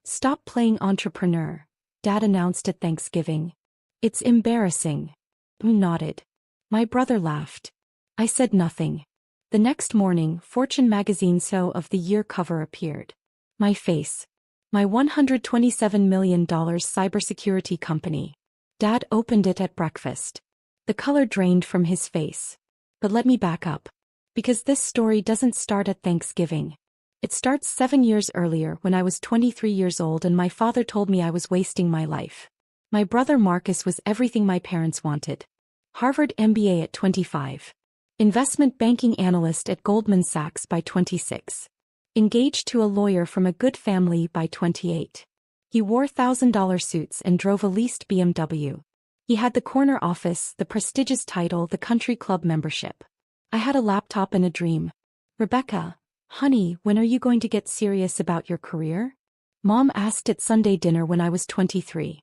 Stop playing entrepreneur, Dad announced at Thanksgiving. It's embarrassing. I nodded. My brother laughed. I said nothing. The next morning, Fortune magazine SEO of the Year cover appeared. My face. My $127 million cybersecurity company. Dad opened it at breakfast. The color drained from his face. But let me back up. Because this story doesn't start at Thanksgiving. It starts 7 years earlier when I was 23 years old and my father told me I was wasting my life. My brother Marcus was everything my parents wanted. Harvard MBA at 25. Investment banking analyst at Goldman Sachs by 26. Engaged to a lawyer from a good family by 28. He wore $1,000 suits and drove a leased BMW. He had the corner office, the prestigious title, the country club membership. I had a laptop and a dream. Rebecca, honey, when are you going to get serious about your career? Mom asked at Sunday dinner when I was 23.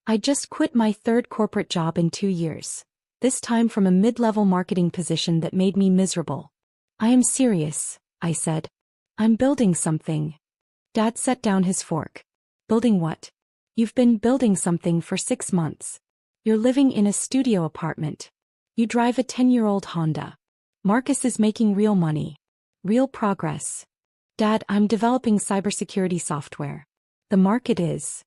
I just quit my third corporate job in 2 years. This time from a mid-level marketing position that made me miserable. I am serious, I said. I'm building something. Dad set down his fork. Building what? You've been building something for 6 months. You're living in a studio apartment. You drive a 10-year-old Honda. Marcus is making real money. Real progress. Dad, I'm developing cybersecurity software. The market is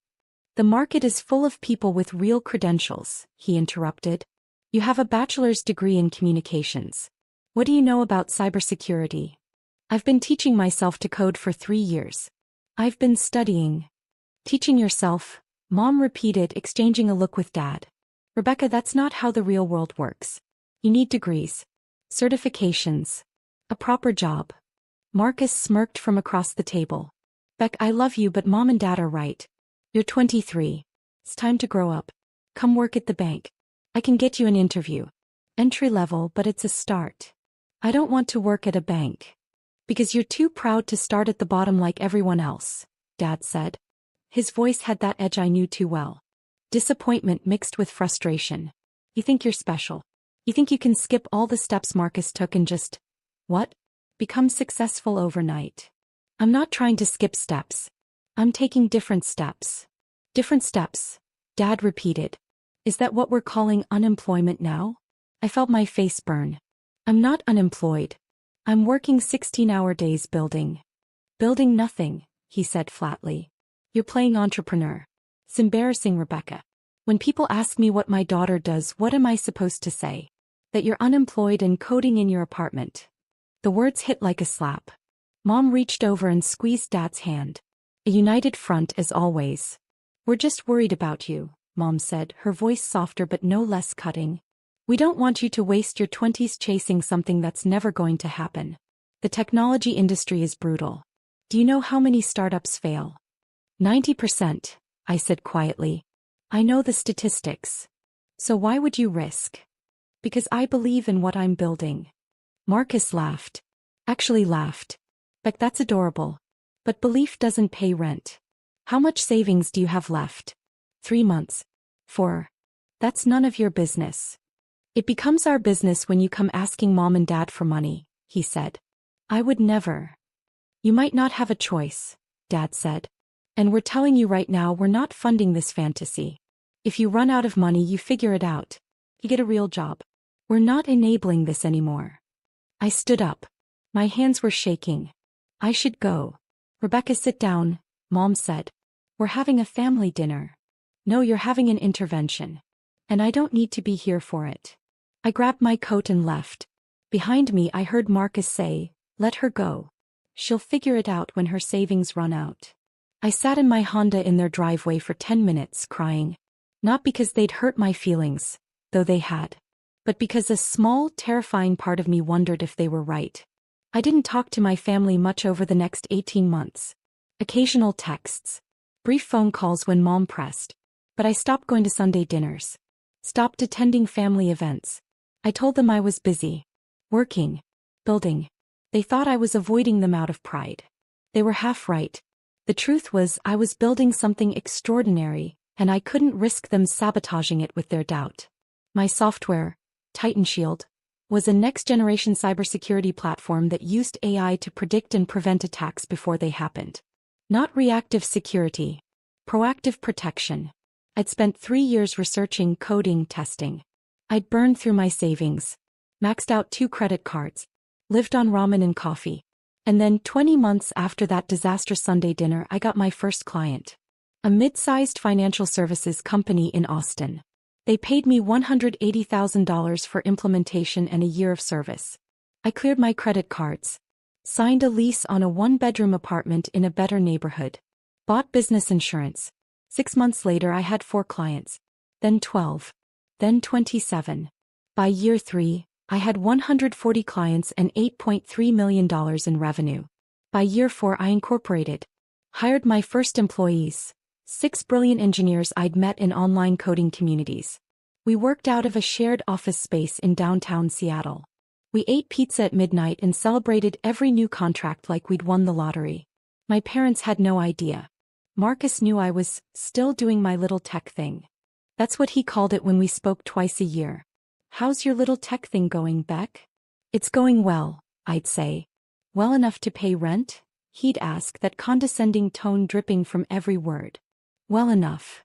full of people with real credentials, he interrupted. You have a bachelor's degree in communications. What do you know about cybersecurity? I've been teaching myself to code for 3 years. I've been studying. Teaching yourself, Mom repeated, exchanging a look with Dad. Rebecca, that's not how the real world works. You need degrees, certifications, a proper job. Marcus smirked from across the table. Beck, I love you, but Mom and Dad are right. You're 23. It's time to grow up. Come work at the bank. I can get you an interview. Entry level, but it's a start. I don't want to work at a bank. Because you're too proud to start at the bottom like everyone else, Dad said. His voice had that edge I knew too well. Disappointment mixed with frustration. You think you're special. You think you can skip all the steps Marcus took and just, what? Become successful overnight. I'm not trying to skip steps. I'm taking different steps. Different steps, Dad repeated. Is that what we're calling unemployment now? I felt my face burn. I'm not unemployed. I'm working 16-hour days building. Building nothing, he said flatly. You're playing entrepreneur. It's embarrassing, Rebecca. When people ask me what my daughter does, what am I supposed to say? That you're unemployed and coding in your apartment. The words hit like a slap. Mom reached over and squeezed Dad's hand. A united front as always. We're just worried about you, Mom said, her voice softer but no less cutting. We don't want you to waste your 20s chasing something that's never going to happen. The technology industry is brutal. Do you know how many startups fail? 90%, I said quietly. I know the statistics. So why would you risk? Because I believe in what I'm building. Marcus laughed. Actually laughed. Beck, that's adorable. But belief doesn't pay rent. How much savings do you have left? 3 months. 4. That's none of your business. It becomes our business when you come asking Mom and Dad for money, he said. I would never. You might not have a choice, Dad said. And we're telling you right now we're not funding this fantasy. If you run out of money, you figure it out. You get a real job. We're not enabling this anymore. I stood up. My hands were shaking. I should go. Rebecca, sit down, Mom said. We're having a family dinner. No, you're having an intervention. And I don't need to be here for it. I grabbed my coat and left. Behind me I heard Marcus say, let her go. She'll figure it out when her savings run out. I sat in my Honda in their driveway for 10 minutes crying. Not because they'd hurt my feelings, though they had. But because a small, terrifying part of me wondered if they were right. I didn't talk to my family much over the next 18 months. Occasional texts. Brief phone calls when Mom pressed. But I stopped going to Sunday dinners. Stopped attending family events. I told them I was busy. Working. Building. They thought I was avoiding them out of pride. They were half right. The truth was I was building something extraordinary, and I couldn't risk them sabotaging it with their doubt. My software, Titan Shield, was a next-generation cybersecurity platform that used AI to predict and prevent attacks before they happened. Not reactive security. Proactive protection. I'd spent 3 years researching, coding, testing. I'd burned through my savings. Maxed out 2 credit cards. Lived on ramen and coffee. And then 20 months after that disastrous Sunday dinner, I got my first client. A mid-sized financial services company in Austin. They paid me $180,000 for implementation and a year of service. I cleared my credit cards. Signed a lease on a 1-bedroom apartment in a better neighborhood. Bought business insurance. 6 months later I had 4 clients. Then 12. Then 27. By year 3, I had 140 clients and $8.3 million in revenue. By year 4 I incorporated. Hired my first employees. 6 brilliant engineers I'd met in online coding communities. We worked out of a shared office space in downtown Seattle. We ate pizza at midnight and celebrated every new contract like we'd won the lottery. My parents had no idea. Marcus knew I was still doing my little tech thing. That's what he called it when we spoke twice a year. "How's your little tech thing going, Beck?" "It's going well," I'd say. "Well enough to pay rent?" He'd ask, that condescending tone dripping from every word. Well enough.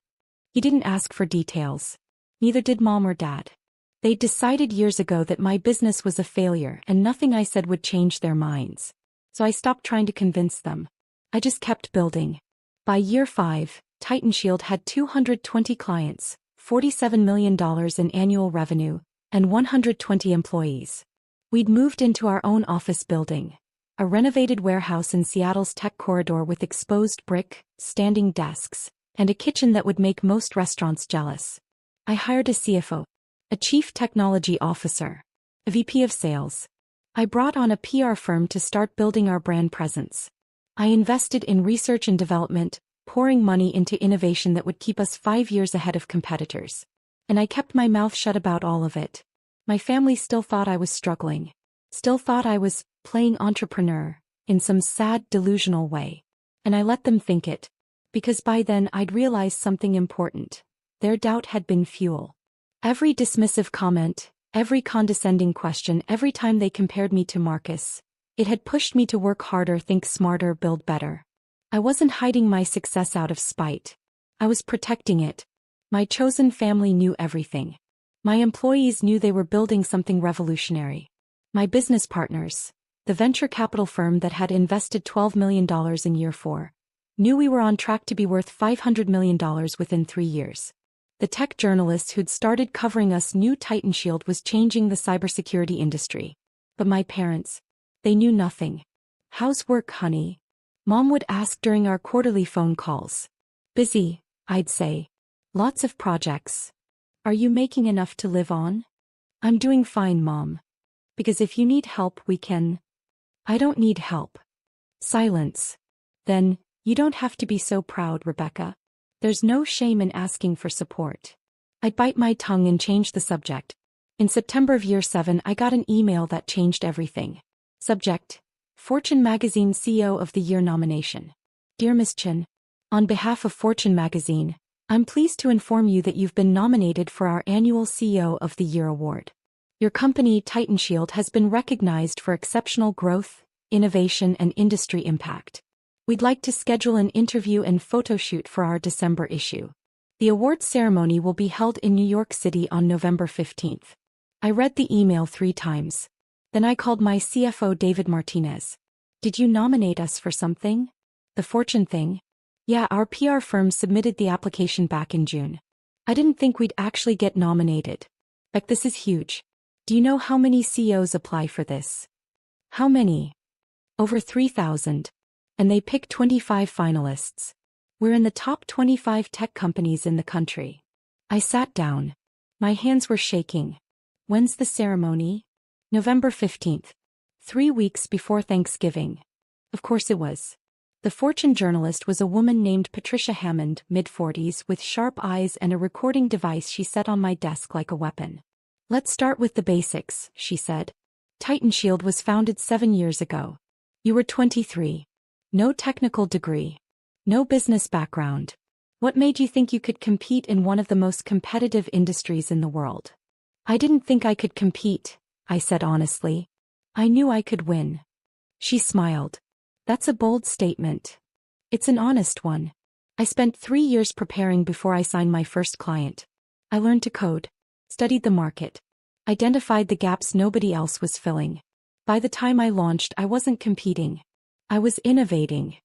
He didn't ask for details. Neither did Mom or Dad. They'd decided years ago that my business was a failure and nothing I said would change their minds. So I stopped trying to convince them. I just kept building. By year 5, TitanShield had 220 clients, $47 million in annual revenue, and 120 employees. We'd moved into our own office building, a renovated warehouse in Seattle's tech corridor with exposed brick, standing desks, and a kitchen that would make most restaurants jealous. I hired a CFO, a Chief Technology Officer, a VP of Sales. I brought on a PR firm to start building our brand presence. I invested in research and development, pouring money into innovation that would keep us 5 years ahead of competitors. And I kept my mouth shut about all of it. My family still thought I was struggling. Still thought I was playing entrepreneur, in some sad, delusional way. And I let them think it. Because by then I'd realized something important. Their doubt had been fuel. Every dismissive comment, every condescending question, every time they compared me to Marcus, it had pushed me to work harder, think smarter, build better. I wasn't hiding my success out of spite. I was protecting it. My chosen family knew everything. My employees knew they were building something revolutionary. My business partners, the venture capital firm that had invested $12 million in year 4, knew we were on track to be worth $500 million within 3 years. The tech journalists who'd started covering us knew TitanShield was changing the cybersecurity industry. But my parents, they knew nothing. "How's work, honey?" Mom would ask during our quarterly phone calls. "Busy," I'd say. "Lots of projects." "Are you making enough to live on?" "I'm doing fine, Mom. Because if you need help, we can." "I don't need help." Silence. Then, "You don't have to be so proud, Rebecca. There's no shame in asking for support." I'd bite my tongue and change the subject. In September of year 7, I got an email that changed everything. Subject: Fortune Magazine CEO of the Year nomination. "Dear Ms. Chen, on behalf of Fortune Magazine, I'm pleased to inform you that you've been nominated for our annual CEO of the Year award. Your company, TitanShield, has been recognized for exceptional growth, innovation, and industry impact. We'd like to schedule an interview and photo shoot for our December issue. The awards ceremony will be held in New York City on November 15th. I read the email 3 times. Then I called my CFO David Martinez. "Did you nominate us for something? The Fortune thing?" "Yeah, our PR firm submitted the application back in June. I didn't think we'd actually get nominated. Like, this is huge. Do you know how many CEOs apply for this?" "How many?" "Over 3,000. And they pick 25 finalists. We're in the top 25 tech companies in the country." I sat down. My hands were shaking. "When's the ceremony?" "November 15th. 3 weeks before Thanksgiving." Of course it was. The Fortune journalist was a woman named Patricia Hammond, mid-40s, with sharp eyes and a recording device she set on my desk like a weapon. "Let's start with the basics," she said. "TitanShield was founded 7 years ago. You were 23. No technical degree. No business background. What made you think you could compete in one of the most competitive industries in the world?" "I didn't think I could compete," I said honestly. "I knew I could win." She smiled. "That's a bold statement." It's an honest one. I spent 3 years preparing before I signed my first client. I learned to code, studied the market, identified the gaps nobody else was filling. By the time I launched, I wasn't competing. I was innovating.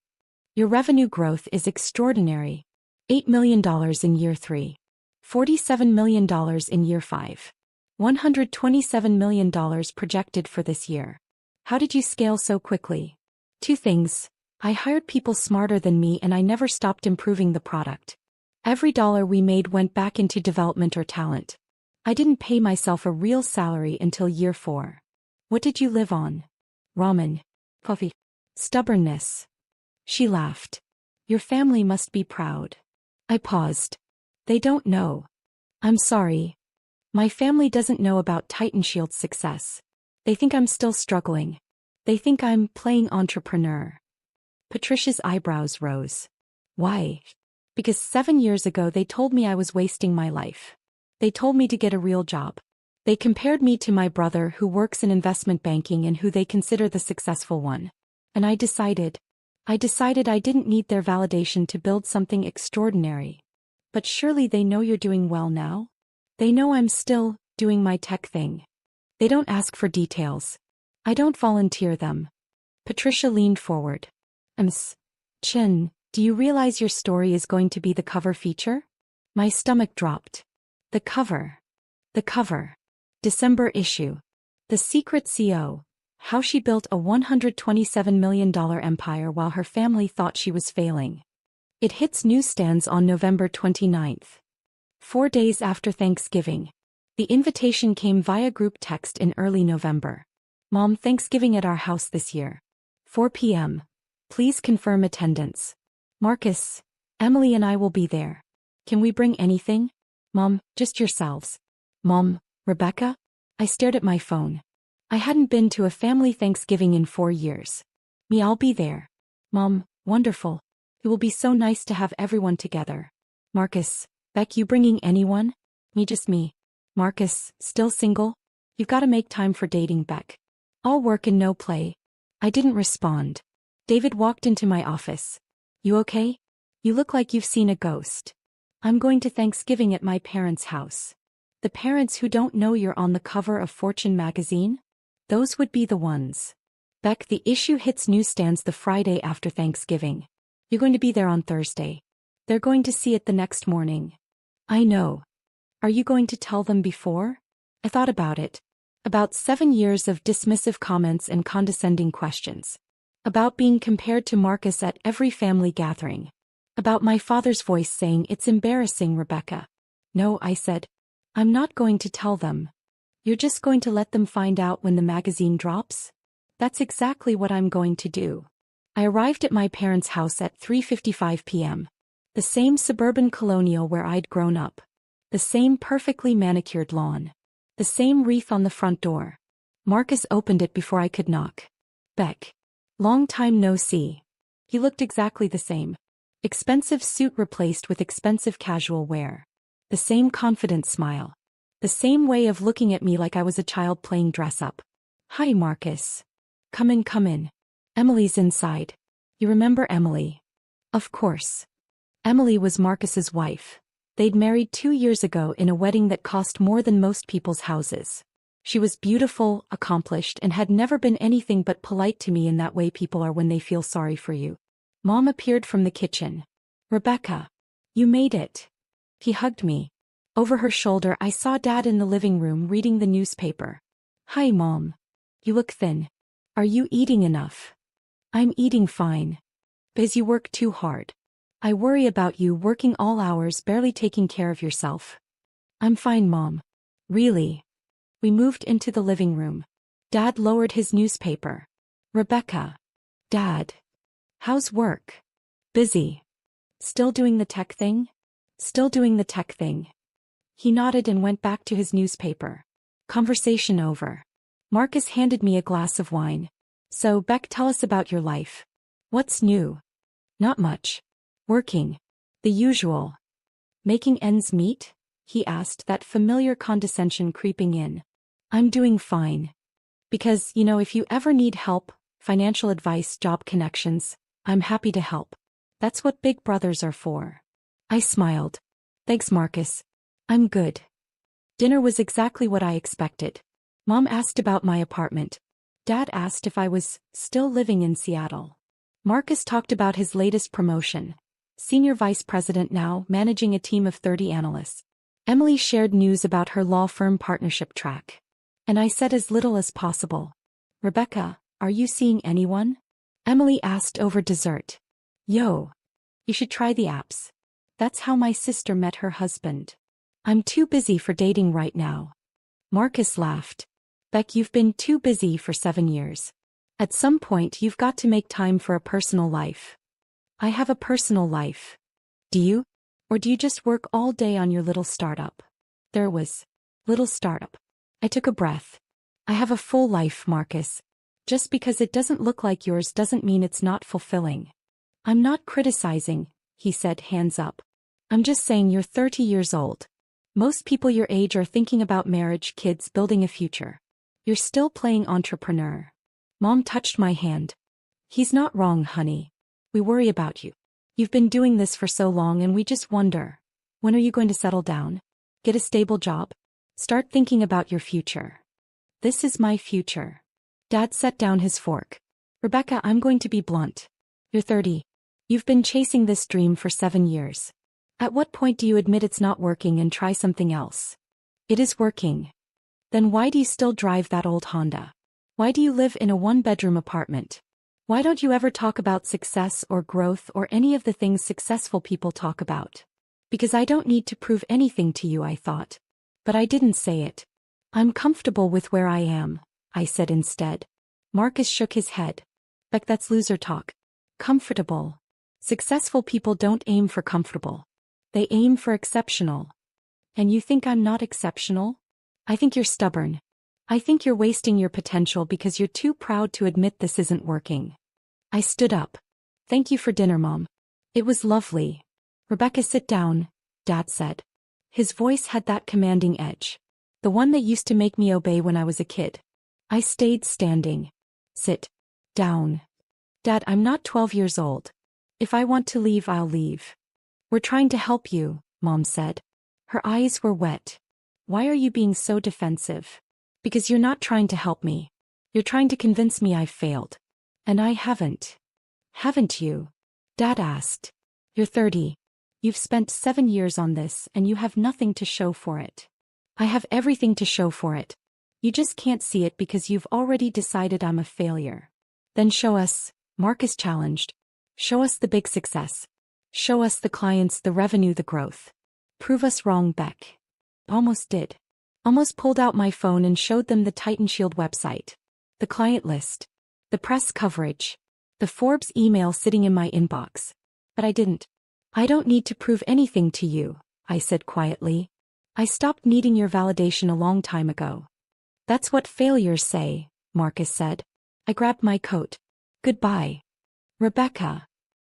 Your revenue growth is extraordinary. $8 million in year 3. $47 million in year 5. $127 million projected for this year. How did you scale so quickly? 2 things. I hired people smarter than me and I never stopped improving the product. Every dollar we made went back into development or talent. I didn't pay myself a real salary until year 4. What did you live on? Ramen. Coffee. Stubbornness. She laughed. Your family must be proud. I paused. They don't know. I'm sorry. My family doesn't know about TitanShield's success. They think I'm still struggling. They think I'm playing entrepreneur. Patricia's eyebrows rose. Why? Because 7 years ago they told me I was wasting my life. They told me to get a real job. They compared me to my brother who works in investment banking and who they consider the successful one. And I decided I didn't need their validation to build something extraordinary. But surely they know you're doing well now? They know I'm still doing my tech thing. They don't ask for details. I don't volunteer them. Patricia leaned forward. Chin, do you realize your story is going to be the cover feature? My stomach dropped. The cover. December issue. The Secret CO. How she built a $127 million empire while her family thought she was failing. It hits newsstands on November 29th. 4 days after Thanksgiving. The invitation came via group text in early November. Mom, Thanksgiving at our house this year. 4 p.m. Please confirm attendance. Marcus, Emily and I will be there. Can we bring anything? Mom, just yourselves. Mom, Rebecca? I stared at my phone. I hadn't been to a family Thanksgiving in 4 years. Me, I'll be there. Mom, wonderful. It will be so nice to have everyone together. Marcus, Beck, you bringing anyone? Me, just me. Marcus, still single? You've got to make time for dating, Beck. All work and no play. I didn't respond. David walked into my office. You okay? You look like you've seen a ghost. I'm going to Thanksgiving at my parents' house. The parents who don't know you're on the cover of Fortune magazine? Those would be the ones. Beck, the issue hits newsstands the Friday after Thanksgiving. You're going to be there on Thursday. They're going to see it the next morning. I know. Are you going to tell them before? I thought about it. About 7 years of dismissive comments and condescending questions. About being compared to Marcus at every family gathering. About my father's voice saying, "It's embarrassing, Rebecca." No, I said. I'm not going to tell them. You're just going to let them find out when the magazine drops? That's exactly what I'm going to do. I arrived at my parents' house at 3:55 p.m. The same suburban colonial where I'd grown up. The same perfectly manicured lawn. The same wreath on the front door. Marcus opened it before I could knock. Beck. Long time no see. He looked exactly the same. Expensive suit replaced with expensive casual wear. The same confident smile. The same way of looking at me like I was a child playing dress-up. Hi, Marcus. Come in, come in. Emily's inside. You remember Emily? Of course. Emily was Marcus's wife. They'd married 2 years ago in a wedding that cost more than most people's houses. She was beautiful, accomplished, and had never been anything but polite to me in that way people are when they feel sorry for you. Mom appeared from the kitchen. Rebecca. You made it. He hugged me. Over her shoulder I saw Dad in the living room reading the newspaper. Hi, Mom. You look thin. Are you eating enough? I'm eating fine. Because you work too hard. I worry about you working all hours barely taking care of yourself. I'm fine, Mom. Really? We moved into the living room. Dad lowered his newspaper. Rebecca. Dad. How's work? Busy. Still doing the tech thing? Still doing the tech thing. He nodded and went back to his newspaper. Conversation over. Marcus handed me a glass of wine. So, Beck, tell us about your life. What's new? Not much. Working. The usual. Making ends meet? He asked, that familiar condescension creeping in. I'm doing fine. Because, if you ever need help, financial advice, job connections, I'm happy to help. That's what big brothers are for. I smiled. Thanks, Marcus. I'm good. Dinner was exactly what I expected. Mom asked about my apartment. Dad asked if I was still living in Seattle. Marcus talked about his latest promotion. Senior vice president now, managing a team of 30 analysts. Emily shared news about her law firm partnership track. And I said as little as possible. Rebecca, are you seeing anyone? Emily asked over dessert. Yo. You should try the apps. That's how my sister met her husband. I'm too busy for dating right now. Marcus laughed. Beck, you've been too busy for 7 years. At some point you've got to make time for a personal life. I have a personal life. Do you? Or do you just work all day on your little startup? There was. Little startup. I took a breath. I have a full life, Marcus. Just because it doesn't look like yours doesn't mean it's not fulfilling. I'm not criticizing, he said, hands up. I'm just saying you're 30 years old. Most people your age are thinking about marriage, kids, building a future. You're still playing entrepreneur. Mom touched my hand. He's not wrong, honey. We worry about you. You've been doing this for so long and we just wonder. When are you going to settle down? Get a stable job? Start thinking about your future. This is my future. Dad set down his fork. Rebecca, I'm going to be blunt. You're 30. You've been chasing this dream for 7 years. At what point do you admit it's not working and try something else? It is working. Then why do you still drive that old Honda? Why do you live in a one-bedroom apartment? Why don't you ever talk about success or growth or any of the things successful people talk about? Because I don't need to prove anything to you, I thought. But I didn't say it. I'm comfortable with where I am, I said instead. Marcus shook his head. Beck, that's loser talk. Comfortable. Successful people don't aim for comfortable. They aim for exceptional. And you think I'm not exceptional? I think you're stubborn. I think you're wasting your potential because you're too proud to admit this isn't working. I stood up. Thank you for dinner, Mom. It was lovely. Rebecca, sit down, Dad said. His voice had that commanding edge. The one that used to make me obey when I was a kid. I stayed standing. Sit down. Dad, I'm not 12 years old. If I want to leave, I'll leave. We're trying to help you, Mom said. Her eyes were wet. Why are you being so defensive? Because you're not trying to help me. You're trying to convince me I've failed. And I haven't. Haven't you? Dad asked. You're 30. You've spent 7 years on this and you have nothing to show for it. I have everything to show for it. You just can't see it because you've already decided I'm a failure. Then show us, Marcus challenged. Show us the big success. Show us the clients, the revenue, the growth. Prove us wrong, Beck. Almost did. Almost pulled out my phone and showed them the Titan Shield website. The client list. The press coverage. The Forbes email sitting in my inbox. But I didn't. I don't need to prove anything to you, I said quietly. I stopped needing your validation a long time ago. That's what failures say, Marcus said. I grabbed my coat. Goodbye. Rebecca.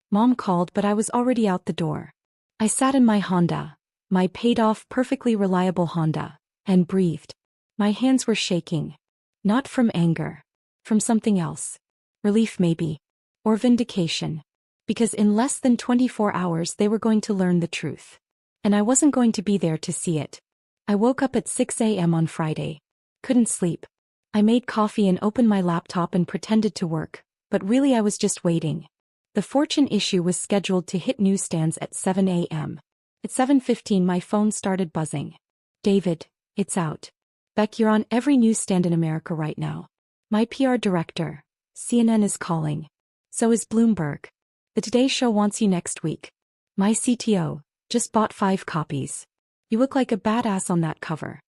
Mom called, but I was already out the door. I sat in my Honda, my paid-off, perfectly reliable Honda, and breathed. My hands were shaking. Not from anger. From something else. Relief maybe. Or vindication. Because in less than 24 hours they were going to learn the truth. And I wasn't going to be there to see it. I woke up at 6 a.m. on Friday. Couldn't sleep. I made coffee and opened my laptop and pretended to work, but really I was just waiting. The Fortune issue was scheduled to hit newsstands at 7 a.m. At 7:15 my phone started buzzing. David, it's out. Beck, you're on every newsstand in America right now. My PR director, CNN, is calling. So is Bloomberg. The Today Show wants you next week. My CTO just bought 5 copies. You look like a badass on that cover.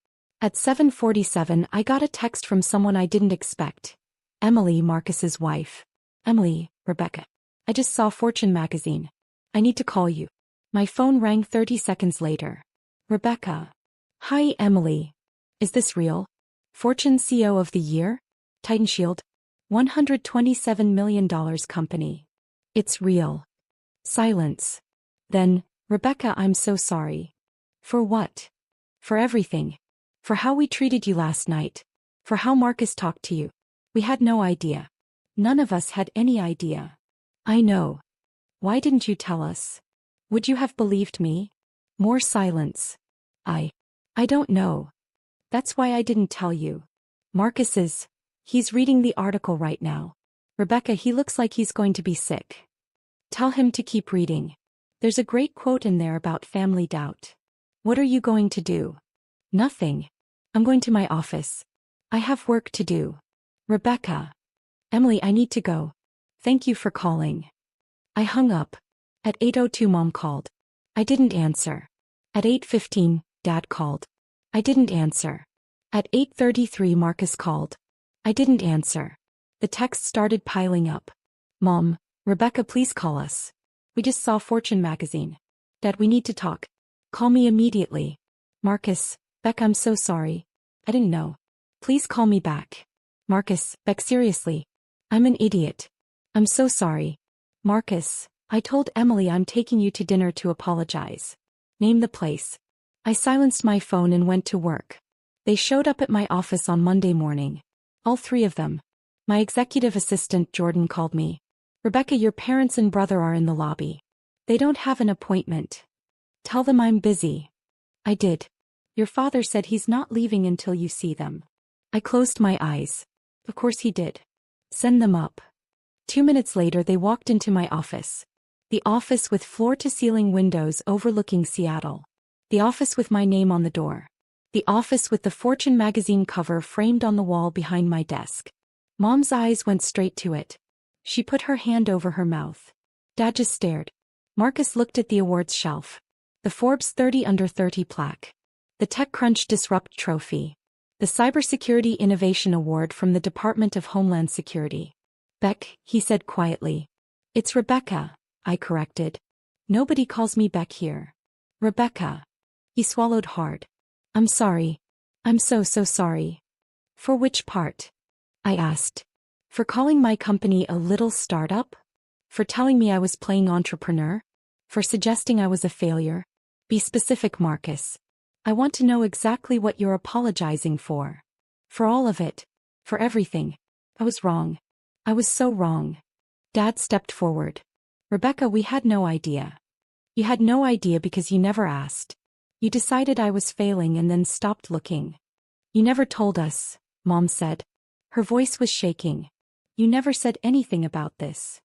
At 7:47 I got a text from someone I didn't expect. Emily, Marcus's wife. Emily, Rebecca. I just saw Fortune magazine. I need to call you. My phone rang 30 seconds later. Rebecca. Hi, Emily. Is this real? Fortune CEO of the Year? Titan Shield? $127 million company. It's real. Silence. Then, Rebecca, I'm so sorry. For what? For everything. For how we treated you last night. For how Marcus talked to you. We had no idea. None of us had any idea. I know. Why didn't you tell us? Would you have believed me? More silence. I don't know. That's why I didn't tell you. He's reading the article right now. Rebecca, he looks like he's going to be sick. Tell him to keep reading. There's a great quote in there about family doubt. What are you going to do? Nothing. I'm going to my office. I have work to do. Rebecca. Emily, I need to go. Thank you for calling. I hung up. At 8:02 Mom called. I didn't answer. At 8:15, Dad called. I didn't answer. At 8:33 Marcus called. I didn't answer. The texts started piling up. Mom, Rebecca, please call us. We just saw Fortune magazine. Dad, we need to talk. Call me immediately. Marcus, Beck, I'm so sorry. I didn't know. Please call me back. Marcus, Beck, seriously. I'm an idiot. I'm so sorry. Marcus, I told Emily I'm taking you to dinner to apologize. Name the place. I silenced my phone and went to work. They showed up at my office on Monday morning. All three of them. My executive assistant Jordan called me. Rebecca, your parents and brother are in the lobby. They don't have an appointment. Tell them I'm busy. I did. Your father said he's not leaving until you see them. I closed my eyes. Of course he did. Send them up. 2 minutes later they walked into my office. The office with floor-to-ceiling windows overlooking Seattle. The office with my name on the door. The office with the Fortune magazine cover framed on the wall behind my desk. Mom's eyes went straight to it. She put her hand over her mouth. Dad just stared. Marcus looked at the awards shelf. The Forbes 30 Under 30 plaque. The TechCrunch Disrupt Trophy. The Cybersecurity Innovation Award from the Department of Homeland Security. Beck, he said quietly. It's Rebecca, I corrected. Nobody calls me Beck here. Rebecca. He swallowed hard. I'm sorry. I'm so sorry. For which part? I asked. For calling my company a little startup? For telling me I was playing entrepreneur? For suggesting I was a failure? Be specific, Marcus. I want to know exactly what you're apologizing for. For all of it. For everything. I was wrong. I was so wrong. Dad stepped forward. Rebecca, we had no idea. You had no idea because you never asked. You decided I was failing and then stopped looking. You never told us, Mom said. Her voice was shaking. You never said anything about this.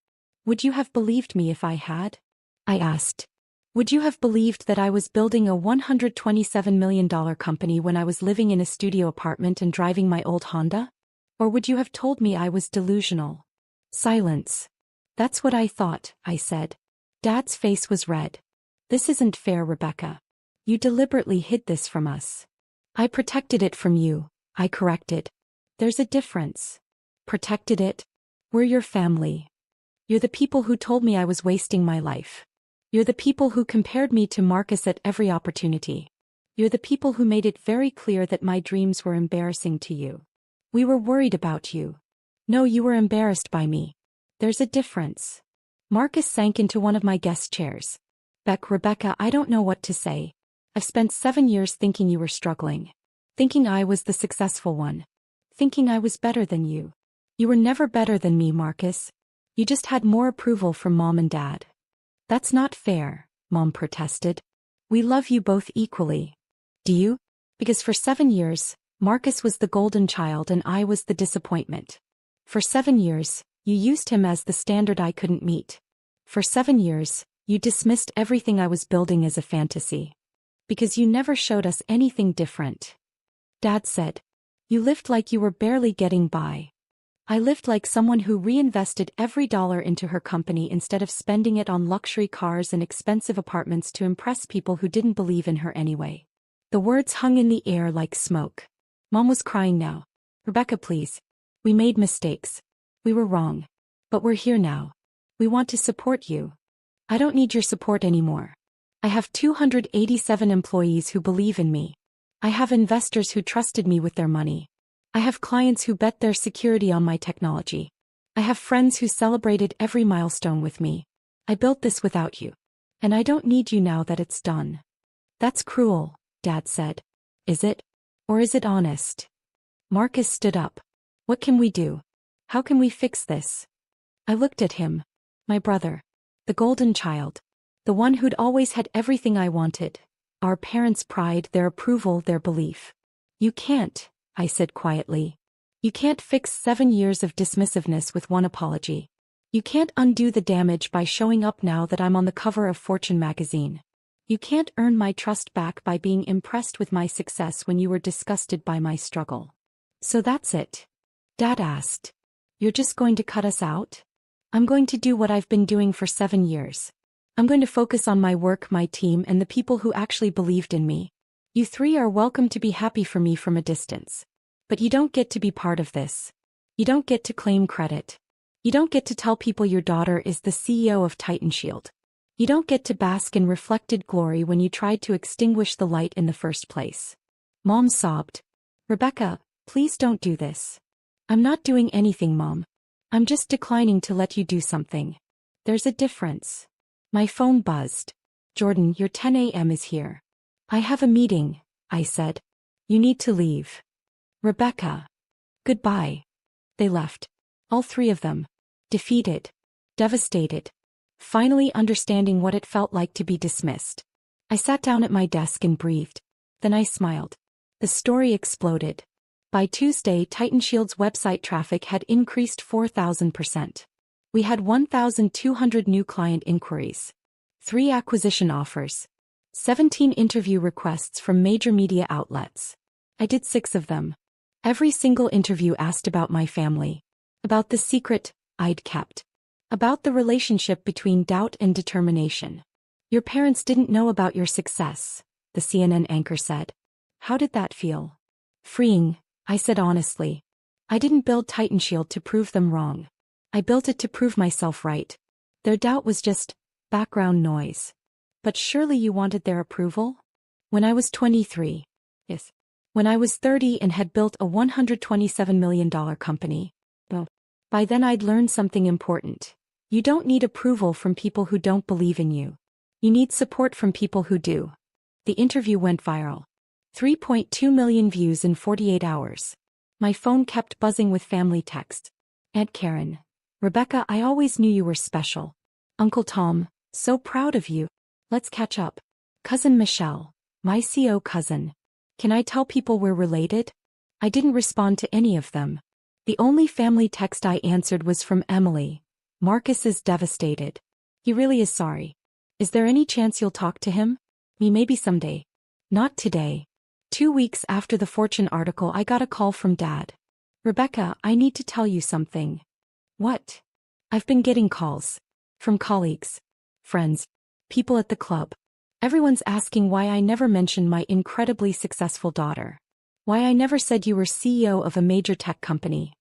Would you have believed me if I had? I asked. Would you have believed that I was building a $127 million company when I was living in a studio apartment and driving my old Honda? Or would you have told me I was delusional? Silence. That's what I thought, I said. Dad's face was red. This isn't fair, Rebecca. You deliberately hid this from us. I protected it from you, I corrected. There's a difference. Protected it? We're your family. You're the people who told me I was wasting my life. You're the people who compared me to Marcus at every opportunity. You're the people who made it very clear that my dreams were embarrassing to you. We were worried about you. No, you were embarrassed by me. There's a difference. Marcus sank into one of my guest chairs. Beck, Rebecca, I don't know what to say. I've spent 7 years thinking you were struggling. Thinking I was the successful one. Thinking I was better than you. You were never better than me, Marcus. You just had more approval from Mom and Dad. That's not fair, Mom protested. We love you both equally. Do you? Because for 7 years, Marcus was the golden child and I was the disappointment. For 7 years, you used him as the standard I couldn't meet. For 7 years, you dismissed everything I was building as a fantasy. Because you never showed us anything different. Dad said. You lived like you were barely getting by. I lived like someone who reinvested every dollar into her company instead of spending it on luxury cars and expensive apartments to impress people who didn't believe in her anyway. The words hung in the air like smoke. Mom was crying now. Rebecca, please. We made mistakes. We were wrong. But we're here now. We want to support you. I don't need your support anymore. I have 287 employees who believe in me. I have investors who trusted me with their money. I have clients who bet their security on my technology. I have friends who celebrated every milestone with me. I built this without you. And I don't need you now that it's done. That's cruel, Dad said. Is it? Or is it honest? Marcus stood up. What can we do? How can we fix this? I looked at him. My brother. The golden child. The one who'd always had everything I wanted. Our parents' pride, their approval, their belief. You can't, I said quietly. You can't fix 7 years of dismissiveness with one apology. You can't undo the damage by showing up now that I'm on the cover of Fortune magazine. You can't earn my trust back by being impressed with my success when you were disgusted by my struggle. So that's it? Dad asked. You're just going to cut us out? I'm going to do what I've been doing for 7 years. I'm going to focus on my work, my team, and the people who actually believed in me. You three are welcome to be happy for me from a distance. But you don't get to be part of this. You don't get to claim credit. You don't get to tell people your daughter is the CEO of Titan Shield. You don't get to bask in reflected glory when you tried to extinguish the light in the first place. Mom sobbed. Rebecca, please don't do this. I'm not doing anything, Mom. I'm just declining to let you do something. There's a difference. My phone buzzed. Jordan, your 10 a.m. is here. I have a meeting, I said. You need to leave. Rebecca. Goodbye. They left. All three of them. Defeated. Devastated. Finally understanding what it felt like to be dismissed. I sat down at my desk and breathed. Then I smiled. The story exploded. By Tuesday, Titan Shield's website traffic had increased 4,000%. We had 1,200 new client inquiries. 3 acquisition offers. 17 interview requests from major media outlets. I did 6 of them. Every single interview asked about my family. About the secret I'd kept. About the relationship between doubt and determination. Your parents didn't know about your success, the CNN anchor said. How did that feel? Freeing, I said honestly. I didn't build Titan Shield to prove them wrong. I built it to prove myself right. Their doubt was just background noise. But surely you wanted their approval? When I was 23. Yes. When I was 30 and had built a $127 million company. Well, by then I'd learned something important. You don't need approval from people who don't believe in you. You need support from people who do. The interview went viral. 3.2 million views in 48 hours. My phone kept buzzing with family texts. Aunt Karen. Rebecca, I always knew you were special. Uncle Tom, so proud of you. Let's catch up. Cousin Michelle. My CO cousin. Can I tell people we're related? I didn't respond to any of them. The only family text I answered was from Emily. Marcus is devastated. He really is sorry. Is there any chance you'll talk to him? Me maybe someday. Not today. 2 weeks after the Fortune article, I got a call from Dad. Rebecca, I need to tell you something. What? I've been getting calls. From colleagues. Friends. People at the club. Everyone's asking why I never mentioned my incredibly successful daughter. Why I never said you were CEO of a major tech company.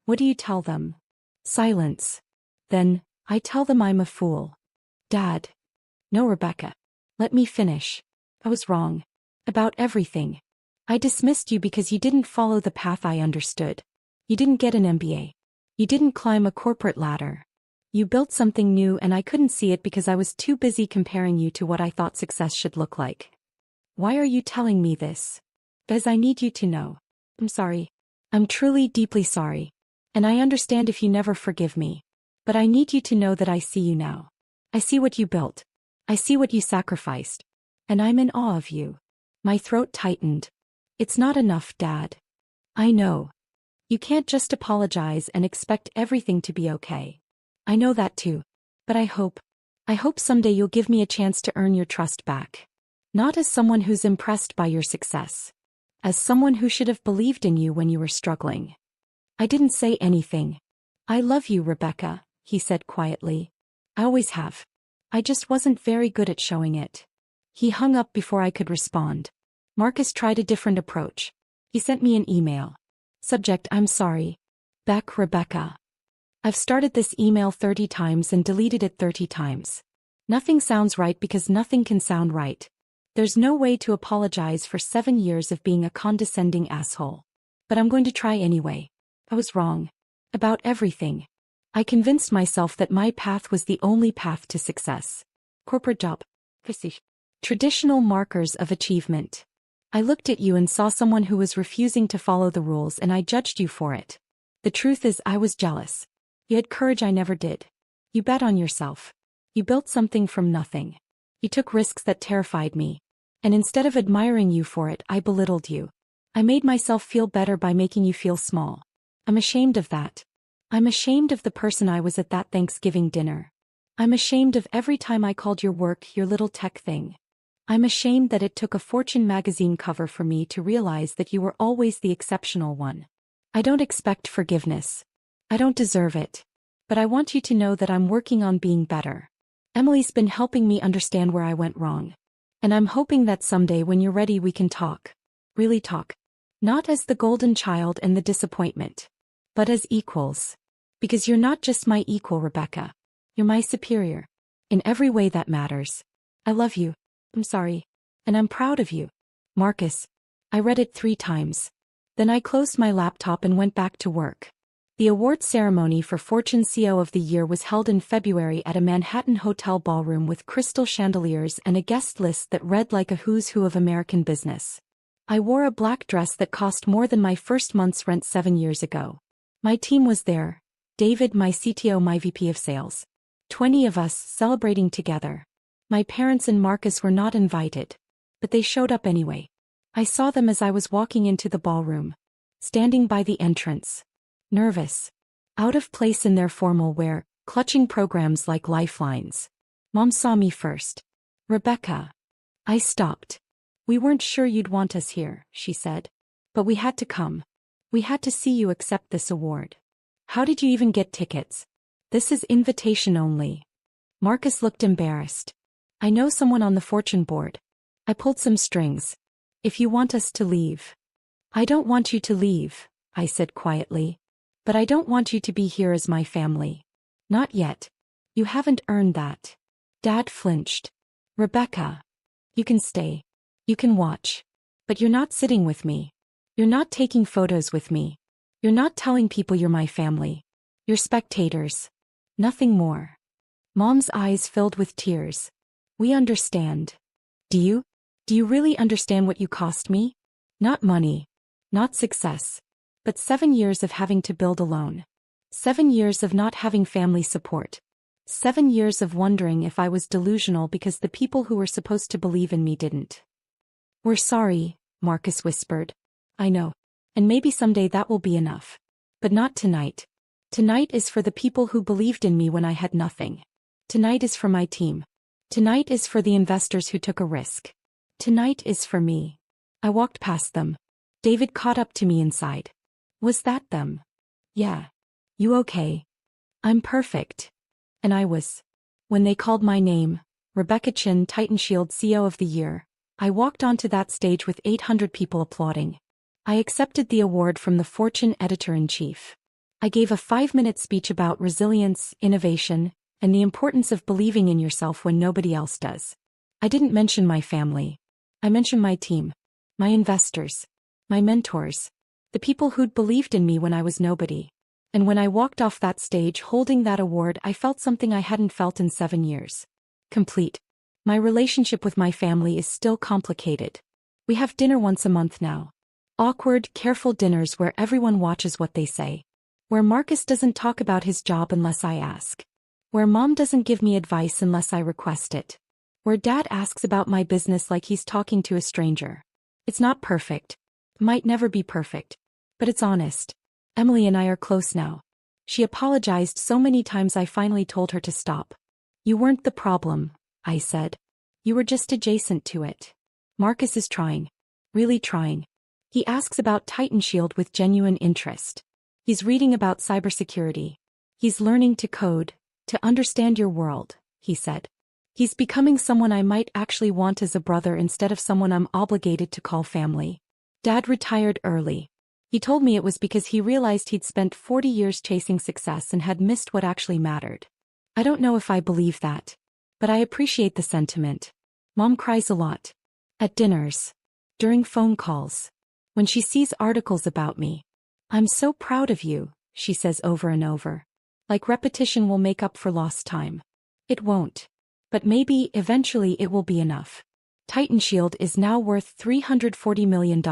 What do you tell them? Silence. Then, I tell them I'm a fool. Dad. No, Rebecca. Let me finish. I was wrong. About everything. I dismissed you because you didn't follow the path I understood. You didn't get an MBA. You didn't climb a corporate ladder. You built something new and I couldn't see it because I was too busy comparing you to what I thought success should look like. Why are you telling me this? Because I need you to know. I'm sorry. I'm truly deeply sorry. And I understand if you never forgive me. But I need you to know that I see you now. I see what you built. I see what you sacrificed. And I'm in awe of you. My throat tightened. It's not enough, Dad. I know. You can't just apologize and expect everything to be okay. I know that too. But I hope someday you'll give me a chance to earn your trust back. Not as someone who's impressed by your success. As someone who should have believed in you when you were struggling. I didn't say anything. I love you, Rebecca, he said quietly. I always have. I just wasn't very good at showing it. He hung up before I could respond. Marcus tried a different approach. He sent me an email. Subject: I'm sorry. Beck, Rebecca. I've started this email 30 times and deleted it 30 times. Nothing sounds right because nothing can sound right. There's no way to apologize for 7 years of being a condescending asshole. But I'm going to try anyway. I was wrong. About everything. I convinced myself that my path was the only path to success. Corporate job. Traditional markers of achievement. I looked at you and saw someone who was refusing to follow the rules and I judged you for it. The truth is I was jealous. You had courage I never did. You bet on yourself. You built something from nothing. You took risks that terrified me. And instead of admiring you for it, I belittled you. I made myself feel better by making you feel small. I'm ashamed of that. I'm ashamed of the person I was at that Thanksgiving dinner. I'm ashamed of every time I called your work your little tech thing. I'm ashamed that it took a Fortune magazine cover for me to realize that you were always the exceptional one. I don't expect forgiveness. I don't deserve it. But I want you to know that I'm working on being better. Emily's been helping me understand where I went wrong. And I'm hoping that someday when you're ready we can talk. Really talk. Not as the golden child and the disappointment. But as equals. Because you're not just my equal, Rebecca. You're my superior. In every way that matters. I love you. I'm sorry. And I'm proud of you. Marcus. I read it 3 times. Then I closed my laptop and went back to work. The award ceremony for Fortune CEO of the Year was held in February at a Manhattan hotel ballroom with crystal chandeliers and a guest list that read like a who's who of American business. I wore a black dress that cost more than my first month's rent 7 years ago. My team was there. David, my CTO, my VP of sales. 20 of us celebrating together. My parents and Marcus were not invited. But they showed up anyway. I saw them as I was walking into the ballroom. Standing by the entrance. Nervous. Out of place in their formal wear, clutching programs like lifelines. Mom saw me first. Rebecca. I stopped. We weren't sure you'd want us here, she said. But we had to come. We had to see you accept this award. How did you even get tickets? This is invitation only. Marcus looked embarrassed. I know someone on the Fortune board. I pulled some strings. If you want us to leave. I don't want you to leave, I said quietly. But I don't want you to be here as my family. Not yet. You haven't earned that. Dad flinched. Rebecca. You can stay. You can watch. But you're not sitting with me. You're not taking photos with me. You're not telling people you're my family. You're spectators. Nothing more. Mom's eyes filled with tears. We understand. Do you? Do you really understand what you cost me? Not money. Not success. But 7 years of having to build alone. 7 years of not having family support. 7 years of wondering if I was delusional because the people who were supposed to believe in me didn't. We're sorry, Marcus whispered. I know. And maybe someday that will be enough. But not tonight. Tonight is for the people who believed in me when I had nothing. Tonight is for my team. Tonight is for the investors who took a risk. Tonight is for me. I walked past them. David caught up to me inside. Was that them? Yeah. You okay? I'm perfect. And I was. When they called my name, Rebecca Chin, TitanShield CEO of the Year, I walked onto that stage with 800 people applauding. I accepted the award from the Fortune editor-in-chief. I gave a 5-minute speech about resilience, innovation, and the importance of believing in yourself when nobody else does. I didn't mention my family. I mentioned my team, my investors, my mentors, the people who'd believed in me when I was nobody. And when I walked off that stage holding that award, I felt something I hadn't felt in 7 years. Complete. My relationship with my family is still complicated. We have dinner once a month now. Awkward, careful dinners where everyone watches what they say. Where Marcus doesn't talk about his job unless I ask. Where Mom doesn't give me advice unless I request it. Where Dad asks about my business like he's talking to a stranger. It's not perfect. Might never be perfect. But it's honest. Emily and I are close now. She apologized so many times I finally told her to stop. You weren't the problem, I said. You were just adjacent to it. Marcus is trying. Really trying. He asks about TitanShield with genuine interest. He's reading about cybersecurity. He's learning to code, to understand your world, he said. He's becoming someone I might actually want as a brother instead of someone I'm obligated to call family. Dad retired early. He told me it was because he realized he'd spent 40 years chasing success and had missed what actually mattered. I don't know if I believe that. But I appreciate the sentiment. Mom cries a lot. At dinners. During phone calls. When she sees articles about me. I'm so proud of you, she says over and over. Like repetition will make up for lost time. It won't. But maybe, eventually it will be enough. TitanShield is now worth $340 million.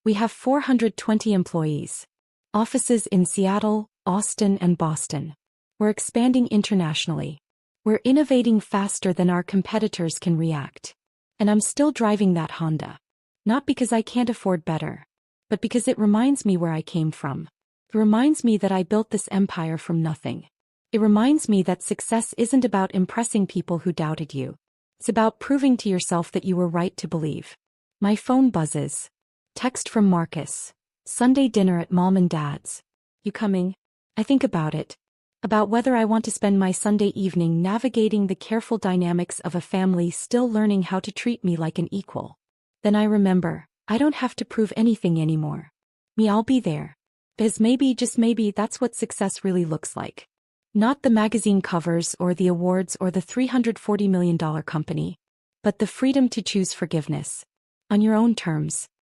We have 420 employees. Offices in Seattle, Austin, and Boston. We're expanding internationally. We're innovating faster than our competitors can react. And I'm still driving that Honda. Not because I can't afford better, but because it reminds me where I came from. It reminds me that I built this empire from nothing. It reminds me that success isn't about impressing people who doubted you. It's about proving to yourself that you were right to believe. My phone buzzes. Text from Marcus. Sunday dinner at mom and dad's. You coming? I think about it. About whether I want to spend my Sunday evening navigating the careful dynamics of a family still learning how to treat me like an equal. Then I remember, I don't have to prove anything anymore. I'll be there. Because maybe, just maybe, that's what success really looks like. Not the magazine covers or the awards or the $340 million company, but the freedom to choose forgiveness. On your own terms.